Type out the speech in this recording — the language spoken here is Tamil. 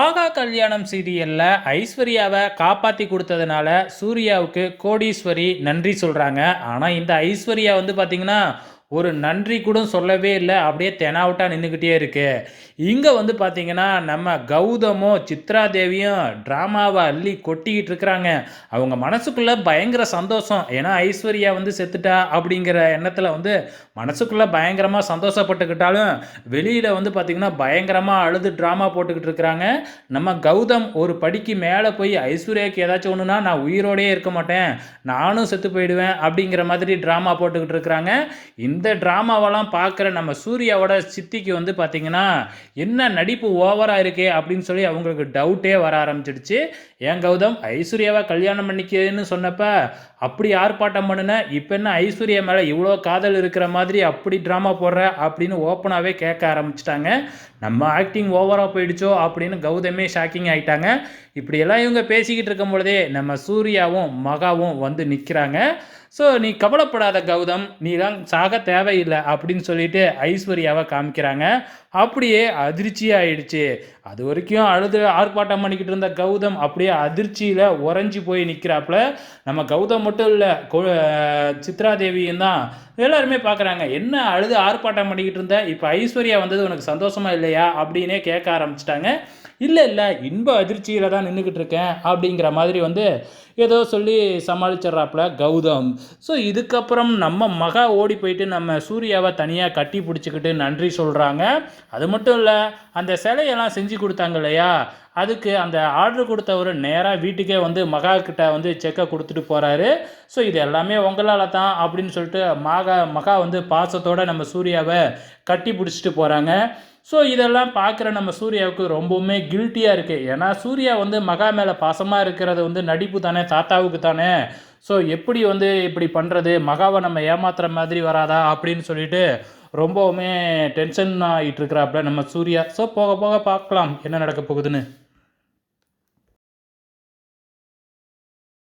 ஆகா கல்யாணம் சீரியல்ல ஐஸ்வர்யாவை காப்பாத்தி குடுத்ததுனால, சூர்யாவுக்கு கோடீஸ்வரி நன்றி சொல்றாங்க. ஆனா, இந்த ஐஸ்வர்யா வந்து பாத்தீங்கன்னா, ஒரு நன்றி கூட சொல்லவே இல்ல. அப்படியே தெனாவுட்டா நின்னுக்கிட்டே இருக்கு. இங்க வந்து பாத்தீங்கன்னா, நம்ம கௌதமும், சித்ரா தேவியும் டிராமாவ அள்ளி கொட்டிக்கிட்டு இருக்கிறாங்க. அவங்க மனசுக்குள்ள பயங்கர சந்தோஷம். ஏன்னா, ஐஸ்வர்யா வந்து செத்துட்டா அப்படிங்கிற எண்ணத்துல வந்து மனசுக்குள்ள பயங்கரமா சந்தோஷப்பட்டுக்கிட்டாலும், வெளியில வந்து பாத்தீங்கன்னா, பயங்கரமா அழுது டிராமா போட்டுக்கிட்டு இருக்கிறாங்க. நம்ம கௌதம் ஒரு படிக்கு மேலே போய் ஐஸ்வர்யாவுக்கு ஏதாச்சும் ஒன்றுனா நான் உயிரோடையே இருக்க மாட்டேன், நானும் செத்து போயிடுவேன் அப்படிங்கிற மாதிரி ட்ராமா போட்டுக்கிட்டு இருக்கிறாங்க. இந்த ட்ராமாவெல்லாம் பார்க்குற நம்ம சூர்யாவோட சித்திக்கு வந்து பார்த்தீங்கன்னா, என்ன நடிப்பு ஓவராக இருக்கே அப்படின்னு சொல்லி அவங்களுக்கு டவுட்டே வர ஆரம்பிச்சிடுச்சு. ஏன் கௌதம் ஐஸ்வர்யாவை கல்யாணம் பண்ணிக்கன்னு சொன்னப்ப அப்படி ஆர்ப்பாட்டம் பண்ணுன, இப்போ என்ன ஐஸ்வர்யா மேலே இவ்வளோ காதல் இருக்கிற மாதிரி அப்படி ட்ராமா போடுற அப்படின்னு ஓப்பனாகவே கேட்க ஆரம்பிச்சிட்டாங்க. நம்ம ஆக்டிங் ஓவராக போயிடுச்சோ அப்படின்னு கௌதமே ஷாக்கிங் ஆகிட்டாங்க. இப்படியெல்லாம் இவங்க பேசிக்கிட்டு இருக்கும் பொழுதே நம்ம சூர்யாவும் மகாவும் வந்து நிற்கிறாங்க. ஸோ நீ கவலைப்படாத கௌதம், நீலாம் சாக தேவையில்லை அப்படின்னு சொல்லிட்டு ஐஸ்வர்யாவை காமிக்கிறாங்க. அப்படியே அதிர்ச்சி ஆயிடுச்சு. அது வரைக்கும் அழுது ஆர்ப்பாட்டம் பண்ணிக்கிட்டு இருந்த கௌதம் அப்படியே அதிர்ச்சியில் உறைஞ்சி போய் நிற்கிறாப்புல. நம்ம கௌதம் மட்டும் இல்லை, சித்ரா தேவியும் தான் எல்லாருமே பார்க்குறாங்க. என்ன அழுது ஆர்ப்பாட்டம் பண்ணிக்கிட்டு இருந்த, இப்போ ஐஸ்வர்யா வந்தது உனக்கு சந்தோஷமா இல்லையா அப்படின்னே கேட்க ஆரம்பிச்சிட்டாங்க. இல்லை இல்லை, இன்ப அதிர்ச்சியில் தான் நின்றுக்கிட்டு இருக்கேன் அப்படிங்கிற மாதிரி வந்து ஏதோ சொல்லி சமாளிச்சிட்றாப்புல கௌதம். ஸோ இதுக்கப்புறம் நம்ம மகா ஓடி போயிட்டு நம்ம சூர்யாவை தனியாக கட்டி பிடிச்சிக்கிட்டு நன்றி சொல்கிறாங்க. அது மட்டும் இல்லை, அந்த சிலையெல்லாம் செஞ்சு கொடுத்தாங்க இல்லையா, அதுக்கு அந்த ஆர்டர் கொடுத்தவர் நேராக வீட்டுக்கே வந்து மகா கிட்ட வந்து செக்கை கொடுத்துட்டு போகிறாரு. ஸோ இது எல்லாமே உங்களால் தான் அப்படின்னு சொல்லிட்டு மகா வந்து பாசத்தோடு நம்ம சூர்யாவை கட்டி பிடிச்சிட்டு போகிறாங்க. ஸோ இதெல்லாம் பார்க்குற நம்ம சூர்யாவுக்கு ரொம்பவுமே கில்ட்டியாக இருக்குது. ஏன்னா சூர்யா வந்து மகா மேலே பாசமாக இருக்கிறது வந்து நடிப்பு தானே, தாத்தாவுக்கு தானே. ஸோ எப்படி வந்து இப்படி பண்ணுறது, மகாவை நம்ம ஏமாத்துற மாதிரி வராதா அப்படின்னு சொல்லிட்டு ரொம்பவுமே டென்ஷன் ஆகிட்டு இருக்கிறாப்புல நம்ம சூர்யா. ஸோ போக போக பார்க்கலாம் என்ன நடக்க போகுதுன்னு.